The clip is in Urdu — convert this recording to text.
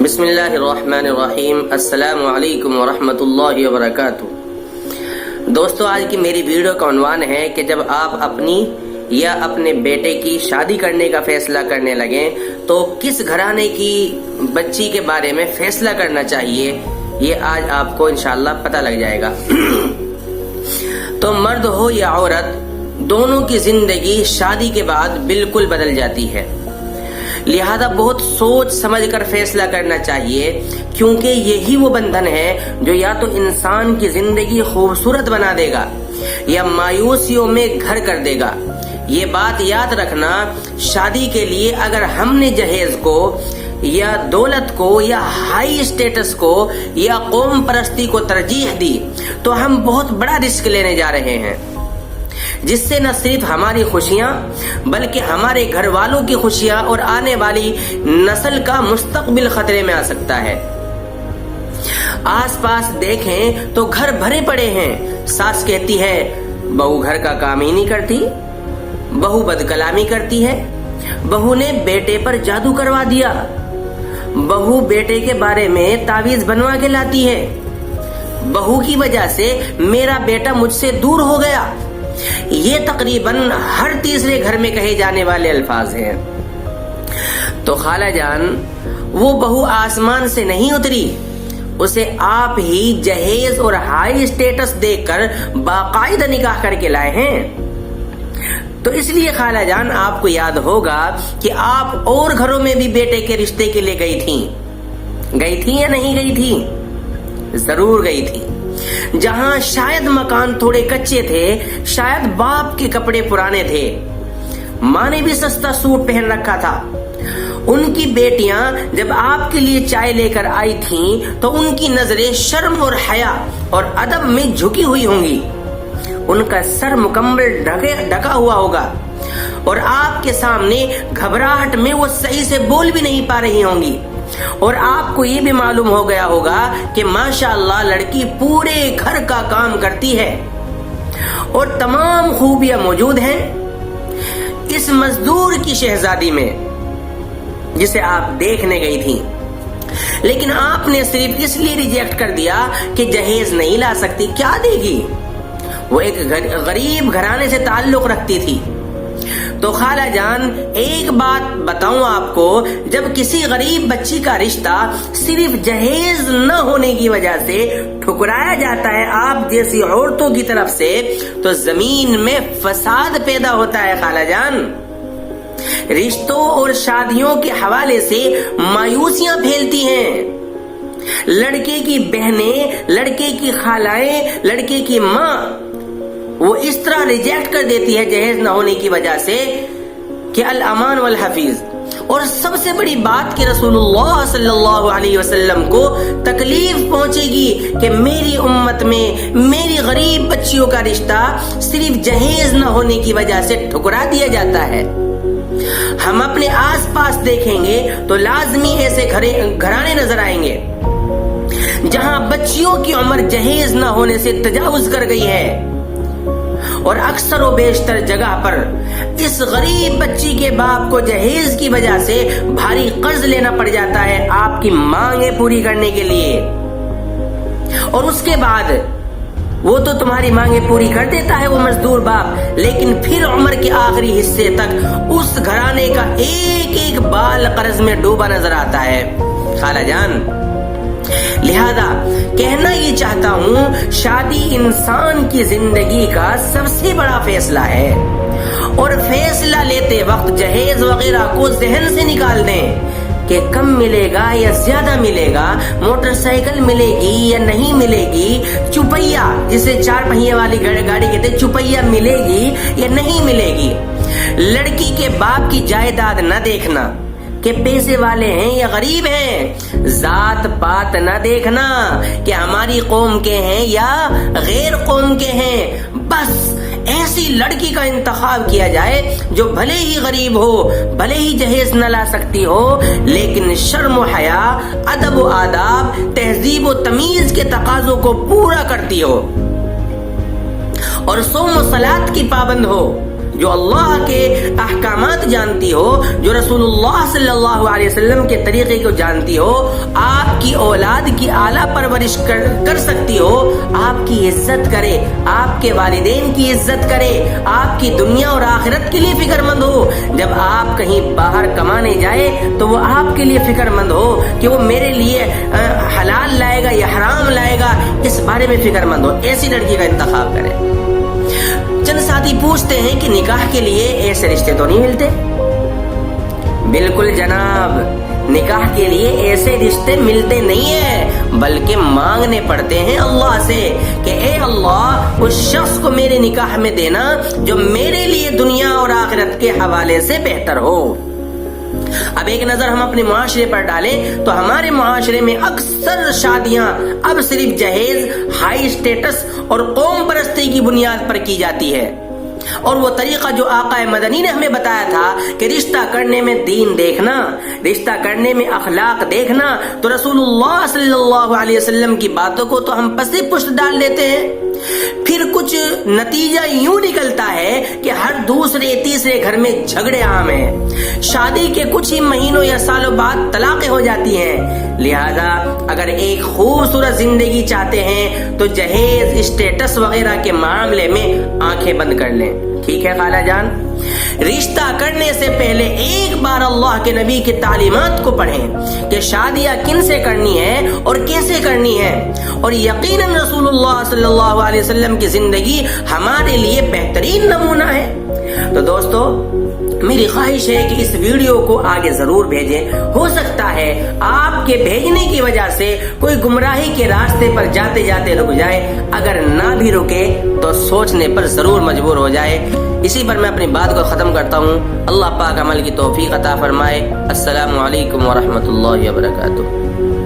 بسم اللہ الرحمن الرحیم۔ السلام علیکم ورحمۃ اللہ وبرکاتہ۔ دوستو، آج کی میری ویڈیو کا عنوان ہے کہ جب آپ اپنی یا اپنے بیٹے کی شادی کرنے کا فیصلہ کرنے لگیں تو کس گھرانے کی بچی کے بارے میں فیصلہ کرنا چاہیے، یہ آج آپ کو انشاءاللہ پتہ لگ جائے گا۔ تو مرد ہو یا عورت، دونوں کی زندگی شادی کے بعد بالکل بدل جاتی ہے، لہذا بہت سوچ سمجھ کر فیصلہ کرنا چاہیے، کیونکہ یہی وہ بندھن ہے جو یا تو انسان کی زندگی خوبصورت بنا دے گا یا مایوسیوں میں گھر کر دے گا۔ یہ بات یاد رکھنا، شادی کے لیے اگر ہم نے جہیز کو یا دولت کو یا ہائی اسٹیٹس کو یا قوم پرستی کو ترجیح دی تو ہم بہت بڑا رسک لینے جا رہے ہیں، جس سے نہ صرف ہماری خوشیاں بلکہ ہمارے گھر والوں کی خوشیاں اور آنے والی نسل کا مستقبل خطرے میں آ سکتا ہے۔ آس پاس دیکھیں تو گھر بھرے پڑے ہیں۔ ساس کہتی ہے بہو گھر کا کام ہی نہیں کرتی، بہو بد کلامی کرتی ہے، بہو نے بیٹے پر جادو کروا دیا، بہو بیٹے کے بارے میں تعویذ بنوا کے لاتی ہے، بہو کی وجہ سے میرا بیٹا مجھ سے دور ہو گیا۔ یہ تقریباً ہر تیسرے گھر میں کہے جانے والے الفاظ ہیں۔ تو خالہ جان، وہ بہو آسمان سے نہیں اتری، اسے آپ ہی جہیز اور ہائی اسٹیٹس دیکھ کر باقاعدہ نکاح کر کے لائے ہیں۔ تو اس لیے خالہ جان، آپ کو یاد ہوگا کہ آپ اور گھروں میں بھی بیٹے کے رشتے کے لیے گئی تھیں یا نہیں گئی تھیں؟ ضرور گئی تھی، جہاں شاید مکان تھوڑے کچے تھے، شاید باپ کے کپڑے پرانے تھے، ماں نے بھی سستا سوٹ پہن رکھا تھا۔ ان کی بیٹیاں جب آپ کے لیے چائے لے کر آئی تھیں تو ان کی نظریں شرم اور حیا اور ادب میں جھکی ہوئی ہوں گی، ان کا سر مکمل ڈھکا ہوا ہوگا اور آپ کے سامنے گھبراہٹ میں وہ صحیح سے بول بھی نہیں پا رہی ہوں گی، اور آپ کو یہ بھی معلوم ہو گیا ہوگا کہ ماشاءاللہ لڑکی پورے گھر کا کام کرتی ہے اور تمام خوبیاں موجود ہیں اس مزدور کی شہزادی میں جسے آپ دیکھنے گئی تھی۔ لیکن آپ نے صرف اس لیے ریجیکٹ کر دیا کہ جہیز نہیں لا سکتی، کیا دے گی؟ وہ ایک غریب گھرانے سے تعلق رکھتی تھی۔ تو خالہ جان، ایک بات بتاؤں آپ کو، جب کسی غریب بچی کا رشتہ صرف جہیز نہ ہونے کی وجہ سے ٹھکرایا جاتا ہے آپ جیسی عورتوں کی طرف سے، تو زمین میں فساد پیدا ہوتا ہے خالہ جان۔ رشتوں اور شادیوں کے حوالے سے مایوسیاں پھیلتی ہیں، لڑکے کی بہنیں، لڑکے کی خالائیں، لڑکے کی ماں وہ اس طرح ریجیکٹ کر دیتی ہے جہیز نہ ہونے کی وجہ سے کہ الامان والحفیظ۔ اور سب سے بڑی بات کہ رسول اللہ صلی اللہ علیہ وسلم کو تکلیف پہنچے گی کہ میری امت میں میری غریب بچیوں کا رشتہ صرف جہیز نہ ہونے کی وجہ سے ٹھکرا دیا جاتا ہے۔ ہم اپنے آس پاس دیکھیں گے تو لازمی ایسے گھرانے نظر آئیں گے جہاں بچیوں کی عمر جہیز نہ ہونے سے تجاوز کر گئی ہے، اور اکثر و بیشتر جگہ پر اس غریب بچی کے باپ کو جہیز کی وجہ سے بھاری قرض لینا پڑ جاتا ہے آپ کی مانگیں پوری کرنے کے لیے، اور اس کے بعد وہ تو تمہاری مانگیں پوری کر دیتا ہے وہ مزدور باپ، لیکن پھر عمر کے آخری حصے تک اس گھرانے کا ایک ایک بال قرض میں ڈوبا نظر آتا ہے خالہ جان۔ لہذا کہنا یہ چاہتا ہوں، شادی انسان کی زندگی کا سب سے بڑا فیصلہ ہے، اور فیصلہ لیتے وقت جہیز وغیرہ کو ذہن سے نکال دیں کہ کم ملے گا یا زیادہ ملے گا، موٹر سائیکل ملے گی یا نہیں ملے گی، چپیا جسے 4 پہیے والی گاڑی کہتے، چپیا ملے گی یا نہیں ملے گی۔ لڑکی کے باپ کی جائیداد نہ دیکھنا کہ پیسے والے ہیں یا غریب ہیں، ذات پات نہ دیکھنا کہ ہماری قوم کے ہیں یا غیر قوم کے ہیں، بس ایسی لڑکی کا انتخاب کیا جائے جو بھلے ہی غریب ہو، بھلے ہی جہیز نہ لا سکتی ہو، لیکن شرم و حیا، ادب و آداب، تہذیب و تمیز کے تقاضوں کو پورا کرتی ہو، اور صوم و صلات کی پابند ہو، جو اللہ کے احکامات جانتی ہو، جو رسول اللہ صلی اللہ علیہ وسلم کے طریقے کو جانتی ہو، آپ کی اولاد کی اعلیٰ پرورش کر سکتی ہو، آپ کی عزت کرے، آپ کے والدین کی عزت کرے، آپ کی دنیا اور آخرت کے لیے فکر مند ہو، جب آپ کہیں باہر کمانے جائے تو وہ آپ کے لیے فکر مند ہو کہ وہ میرے لیے حلال لائے گا یا حرام لائے گا، اس بارے میں فکر مند ہو، ایسی لڑکی کا انتخاب کرے۔ چند ساتھی پوچھتے ہیں کہ نکاح کے لیے ایسے رشتے تو نہیں ملتے؟ بالکل جناب، نکاح کے لیے ایسے رشتے ملتے نہیں ہیں، بلکہ مانگنے پڑتے ہیں اللہ سے کہ اے اللہ اس شخص کو میرے نکاح میں دینا جو میرے لیے دنیا اور آخرت کے حوالے سے بہتر ہو۔ اب ایک نظر ہم اپنے معاشرے پر ڈالیں تو ہمارے معاشرے میں اکثر شادیاں اب صرف جہیز، ہائی اسٹیٹس اور قوم پرستی کی بنیاد پر کی جاتی ہے، اور وہ طریقہ جو آقا مدنی نے ہمیں بتایا تھا کہ رشتہ کرنے میں دین دیکھنا، رشتہ کرنے میں اخلاق دیکھنا، تو رسول اللہ صلی اللہ علیہ وسلم کی باتوں کو تو ہم پس پشت ڈال دیتے ہیں۔ پھر کچھ نتیجہ یوں نکلتا ہے کہ ہر دوسرے تیسرے گھر میں جھگڑے عام ہیں، شادی کے کچھ ہی مہینوں یا سالوں بعد طلاقیں ہو جاتی ہیں۔ لہذا اگر ایک خوبصورت زندگی چاہتے ہیں تو جہیز، اسٹیٹس وغیرہ کے معاملے میں آنکھیں بند کر لیں، ٹھیک ہے خالہ جان؟ رشتہ کرنے سے پہلے ایک بار اللہ کے نبی کی تعلیمات کو پڑھیں کہ شادیاں کن سے کرنی ہے اور کیسے کرنی ہے، اور یقیناً رسول اللہ صلی اللہ علیہ وسلم کی زندگی ہمارے لیے بہترین نمونہ ہے۔ تو دوستو، میری خواہش ہے کہ اس ویڈیو کو آگے ضرور بھیجیں، ہو سکتا ہے آپ کے بھیجنے کی وجہ سے کوئی گمراہی کے راستے پر جاتے جاتے رک جائے، اگر نہ بھی رکے تو سوچنے پر ضرور مجبور ہو جائے۔ اسی پر میں اپنی بات کو ختم کرتا ہوں۔ اللہ پاک عمل کی توفیق عطا فرمائے۔ السلام علیکم ورحمۃ اللہ وبرکاتہ۔